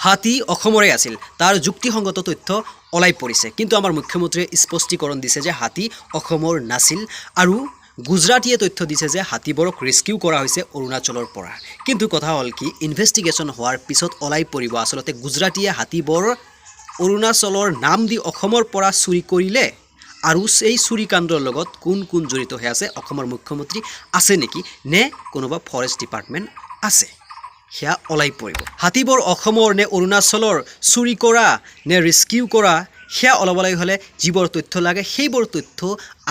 হাতী অসমৰে আছিল তাৰ যুক্তিসংগত তথ্য ওলাই পৰিছে কিন্তু আমাৰ মুখ্যমন্ত্ৰীয়ে স্পষ্টীকৰণ দিছে যে হাতী অসমৰ নাছিল আৰু গুজৰাটীয়ে তথ্য দিছে যে হাতীবোৰক ৰেস্কিউ কৰা হৈছে অৰুণাচলৰ পৰা কিন্তু কথা হ'ল কি ইনভেষ্টিগেশ্যন হোৱাৰ পিছত ওলাই পৰিব আচলতে গুজৰাটীয়ে হাতীবোৰ অৰুণাচলৰ নাম দি অসমৰ পৰা চুৰি কৰিলে আৰু এই চুৰিকাণ্ডৰ লগত কোন কোন জড়িত হৈ আছে অসমৰ মুখ্যমন্ত্ৰী আছে নেকি নে কোনোবা ফৰেষ্ট ডিপাৰ্টমেণ্ট আছে সেয়া ওলাই পৰিব হাতীবোৰ অসমৰ নে অৰুণাচলৰ চুৰি কৰা নে ৰেস্কিউ কৰা সেয়া ওলাবলৈ হ'লে যিবোৰ তথ্য লাগে সেইবোৰ তথ্য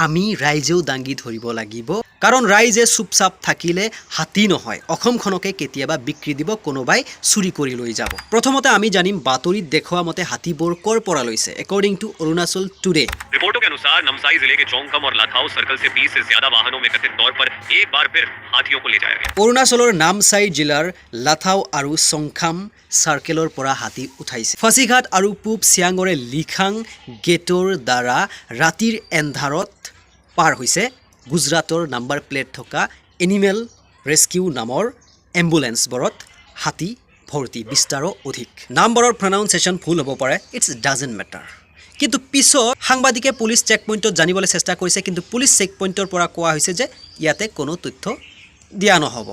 আমি ৰাইজেও দাঙি ধৰিব লাগিব কাৰণ ৰাইজে চুপচাপ থাকিলে হাতী নহয় অসমখনকে কেতিয়াবা বিক্ৰী দিব কোনোবাই চুৰি কৰি লৈ যাব প্ৰথমতে আমি জানিম বাতৰিত দেখুওৱা মতে হাতীবোৰ কৰ পৰা লৈছে একৰ্ডিং টু অৰুণাচল টুডে रिपोर्टों के अनुसार नमसाई जिले के चौंगकम और लाथाऊ सर्कल से 20 से ज्यादा वाहनों में कथित तौर पर एक बार फिर हाथियों को ले जाया गया অৰুণাচলৰ নামচাই জিলাৰ লাথাও আৰু চংখাম চাৰ্কেলৰ পৰা হাতী উঠাইছে ফচিঘাট আৰু পূব চিয়াঙৰে লিখাং গেটৰ দ্বাৰা ৰাতিৰ এন্ধাৰত পাৰ হৈছে গুজৰাটৰ নাম্বাৰ প্লেট থকা এনিমেল ৰেস্কিউ নামৰ এম্বুলেন্সবোৰত হাতী ভৰ্তি 20টাৰো অধিক নাম্বাৰৰ প্ৰনাউন্সিয়েশ্যন ভুল হ'ব পাৰে ইটছ ডাজেণ্ট মেটাৰ কিন্তু পিছত সাংবাদিকে পুলিচ চেকপইণ্টত জানিবলৈ চেষ্টা কৰিছে কিন্তু পুলিচ চেকপইণ্টৰ পৰা কোৱা হৈছে যে ইয়াতে কোনো তথ্য দিয়া নহ'ব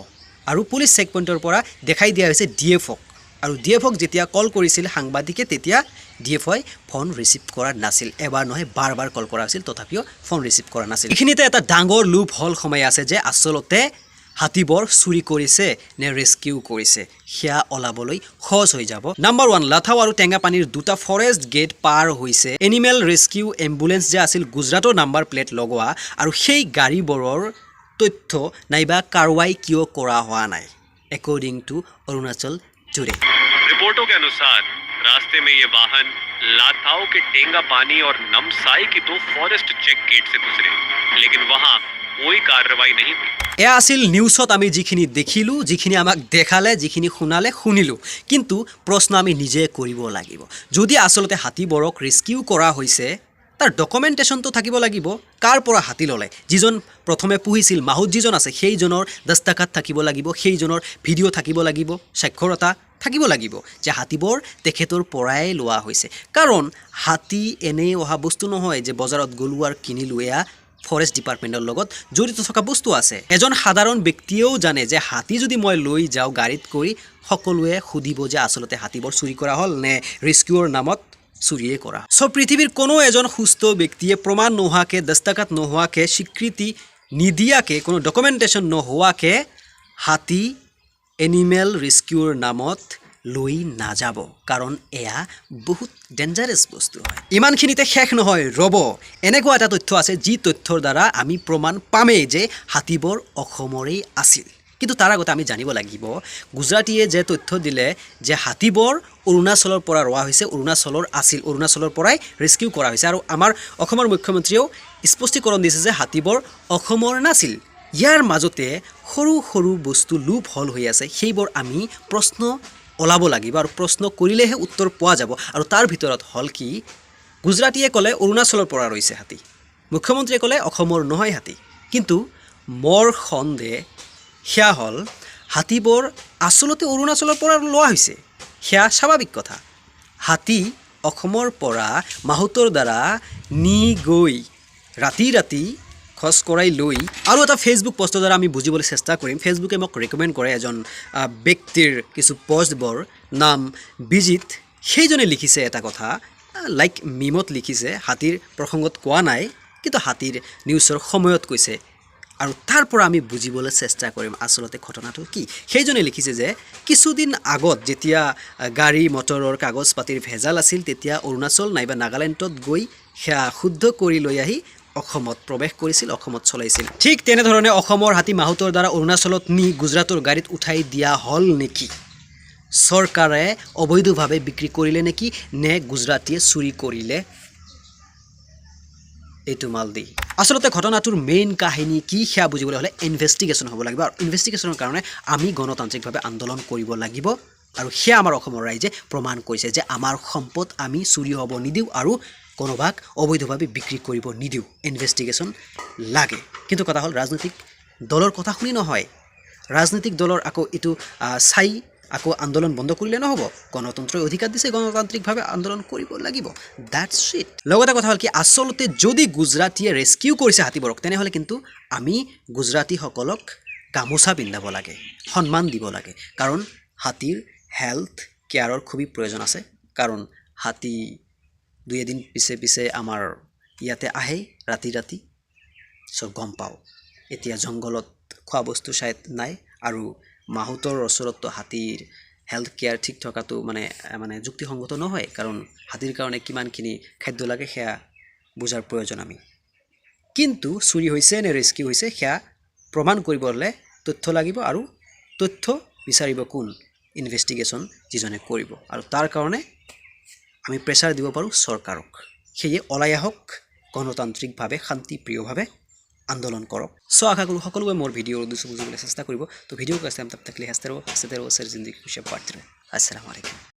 আৰু পুলিচ চেকপইণ্টৰ পৰা দেখাই দিয়া হৈছে ডিএফঅক আৰু ডিএফঅক যেতিয়া কল কৰিছিল সাংবাদিকে তেতিয়া ডিএফঅই ফোন ৰিচিভ কৰা নাছিল এবাৰ নহয় বাৰ কল কৰা হৈছিল তথাপিও ফোন ৰিচিভ কৰা নাছিল এইখিনিতে এটা ডাঙৰ লুপ হল সময় আছে যে আচলতে হাতীবোৰ চুৰি কৰিছে নে ৰেস্কিউ কৰিছে সেয়া ওলাবলৈ সহজ হৈ যাব নাম্বাৰ 1 লাথাও আৰু টেঙাপানীৰ দুটা ফৰেষ্ট গেট পাৰ হৈছে এনিমেল ৰেস্কিউ এম্বুলেন্স যে আছিল গুজৰাটৰ নাম্বাৰ প্লেট লগোৱা আৰু সেই গাড়ীবোৰৰ তথ্য নাইবা কাৰৱাই কিয় কৰা হোৱা নাই একৰ্ডিং টু অৰুণাচল টুডे रिपोर्टों के अनुसार रास्ते में ये वाहन लाथाऊ के टेंगा पानी और नमसाई की 2 फॉरेस्ट चेक गेट से गुजरे लेकिन वहां कोई कार्रवाई नहीं हुई এয়া আছিল নিউজত আমি যিখিনি দেখিলোঁ যিখিনি আমাক দেখালে যিখিনি শুনালে শুনিলোঁ কিন্তু প্ৰশ্ন আমি নিজে কৰিব লাগিব যদি আচলতে হাতীবোৰক ৰেস্কিউ কৰা হৈছে তাৰ ডকুমেণ্টেশ্যনটো থাকিব লাগিব কাৰ পৰা হাতী ল'লে যিজন প্ৰথমে পুহিছিল মাহুত যিজন আছে সেইজনৰ দস্তাখাত থাকিব লাগিব সেইজনৰ ভিডিঅ' থাকিব লাগিব স্বাক্ষৰতা থাকিব লাগিব যে হাতীবোৰ তেখেতৰ পৰাই লোৱা হৈছে কাৰণ হাতী এনেই অহা বস্তু নহয় যে বজাৰত গ'লো আৰু কিনিলোঁ এয়া ফৰেষ্ট ডিপাৰ্টমেণ্টৰ লগত জড়িত থকা বস্তু আছে এজন সাধাৰণ ব্যক্তিয়েও জানে যে হাতী যদি মই লৈ যাওঁ গাড়ীত কৰি সকলোৱে সুধিব যে আচলতে হাতীবোৰ চুৰি কৰা হ'ল নে ৰেস্কিউৰ নামত চুৰিয়ে কৰা সব পৃথিৱীৰ কোনো এজন সুস্থ ব্যক্তিয়ে প্ৰমাণ নোহোৱাকৈ দস্তাখাত নোহোৱাকৈ স্বীকৃতি নিদিয়াকৈ কোনো ডকুমেণ্টেশ্যন নোহোৱাকৈ হাতী এনিমেল ৰেস্কিউৰ নামত লৈ নাযাব কাৰণ এয়া বহুত ডেঞ্জাৰাছ বস্তু হয় ইমানখিনিতে শেষ নহয় ৰ'ব এনেকুৱা এটা তথ্য আছে যি তথ্যৰ দ্বাৰা আমি প্ৰমাণ পামেই যে হাতীবোৰ অসমৰেই আছিল কিন্তু তাৰ আগতে আমি জানিব লাগিব গুজৰাটীয়ে যে তথ্য দিলে যে হাতীবোৰ অৰুণাচলৰ পৰা ৰোৱা হৈছে অৰুণাচলৰ আছিল অৰুণাচলৰ পৰাই ৰেস্কিউ কৰা হৈছে আৰু আমাৰ অসমৰ মুখ্যমন্ত্ৰীয়েও স্পষ্টীকৰণ দিছে যে হাতীবোৰ অসমৰ নাছিল ইয়াৰ মাজতে সৰু সৰু বস্তু লুপ হল হৈ আছে সেইবোৰ আমি প্ৰশ্ন ওলাব লাগিব আৰু প্ৰশ্ন কৰিলেহে উত্তৰ পোৱা যাব আৰু তাৰ ভিতৰত হল কি গুজৰাটীয়ে ক'লে অৰুণাচলৰ পৰা ৰৈছে হাতী মুখ্যমন্ত্ৰীয়ে ক'লে অসমৰ নহয় হাতী কিন্তু মোৰ সন্দেহ সেয়া হ'ল হাতীবোৰ আচলতে অৰুণাচলৰ পৰা লোৱা হৈছে সেয়া স্বাভাৱিক কথা হাতী অসমৰ পৰা মাহুতৰ দ্বাৰা নি গৈ ৰাতি খৰচ কৰাই লৈ আৰু এটা ফেচবুক পোষ্টৰ দ্বাৰা আমি বুজিবলৈ চেষ্টা কৰিম ফেচবুকে মোক ৰেকমেণ্ড কৰে এজন ব্যক্তিৰ কিছু পোষ্টবোৰ নাম বিজিত সেইজনে লিখিছে এটা কথা লাইক মিমত লিখিছে হাতীৰ প্ৰসংগত কোৱা নাই কিন্তু হাতীৰ নিউজৰ সময়ত কৈছে আৰু তাৰ পৰা আমি বুজিবলৈ চেষ্টা কৰিম আচলতে ঘটনাটো কি সেইজনে লিখিছে যে কিছুদিন আগত যেতিয়া গাড়ী মটৰৰ কাগজ পাতিৰ ভেজাল আছিল তেতিয়া অৰুণাচল নাইবা নাগালেণ্ডত গৈ সেয়া শুদ্ধ কৰি লৈ আহি অসমত প্ৰৱেশ কৰিছিল অসমত চলাইছিল ঠিক তেনেধৰণে অসমৰ হাতী মাহুতৰ দ্বাৰা অৰুণাচলত নি গুজৰাটৰ গাড়ীত উঠাই দিয়া হ'ল নেকি চৰকাৰে অবৈধভাৱে বিক্ৰী কৰিলে নেকি নে গুজৰাটীয়ে চুৰি কৰিলে এইটো মাল দি আচলতে ঘটনাটোৰ মেইন কাহিনী কি সেয়া বুজিবলৈ হ'লে ইনভেষ্টিগেশ্যন হ'ব লাগিব আৰু ইনভেষ্টিগেশ্যনৰ কাৰণে আমি গণতান্ত্ৰিকভাৱে আন্দোলন কৰিব লাগিব আৰু সেয়া আমাৰ অসমৰ ৰাইজে প্ৰমাণ কৰিছে যে আমাৰ সম্পদ আমি চুৰি হ'ব নিদিওঁ আৰু কোনোবাক অবৈধভাৱে বিক্ৰী কৰিব নিদিওঁ ইনভেষ্টিগেশ্যন লাগে কিন্তু কথা হ'ল ৰাজনৈতিক দলৰ কথা শুনি নহয় ৰাজনৈতিক দলৰ আকৌ এইটো চাই আকৌ আন্দোলন বন্ধ কৰিলে নহ'ব গণতন্ত্ৰৰ অধিকাৰ দিছে গণতান্ত্ৰিকভাৱে আন্দোলন কৰিব লাগিব দ্যাটছ ইট লগতে কথা হ'ল কি আচলতে যদি গুজৰাটীয়ে ৰেস্কিউ কৰিছে হাতীবোৰক তেনেহ'লে কিন্তু আমি গুজৰাটীসকলক গামোচা পিন্ধাব লাগে সন্মান দিব লাগে কাৰণ হাতীৰ হেল্থ কেয়াৰৰ খুবেই প্ৰয়োজন আছে কাৰণ হাতী দুই এদিন পিছে আমাৰ ইয়াতে আহে ৰাতি চ' গম পাওঁ এতিয়া জংঘলত খোৱা বস্তু চাই নাই আৰু মাহুতৰ ওচৰততো হাতীৰ হেল্থ কেয়াৰ ঠিক থকাটো মানে যুক্তিসংগত নহয় কাৰণ হাতীৰ কাৰণে কিমানখিনি খাদ্য লাগে সেয়া বুজাৰ প্ৰয়োজন আমি কিন্তু চুৰি হৈছে নে ৰেস্কিউ হৈছে সেয়া প্ৰমাণ কৰিবলৈ তথ্য লাগিব আৰু তথ্য বিচাৰিব কোন ইনভেষ্টিগেশ্যন যিজনে কৰিব আৰু তাৰ কাৰণে আমি প্ৰেছাৰ দিব পাৰোঁ চৰকাৰক সেয়ে ওলাই আহক গণতান্ত্ৰিকভাৱে শান্তিপ্ৰিয়ভাৱে আন্দোলন কৰক চ' আশা কৰোঁ সকলোৱে মোৰ ভিডিঅ'ৰ উদ্দেশ্য বুজিবলৈ চেষ্টা কৰিব তো ভিডিঅ' কাছে তব তক লিয়ে হঁচতে रहो जिंदगी खुशियाँ बांटते रहो अस्सलाम वालेकुम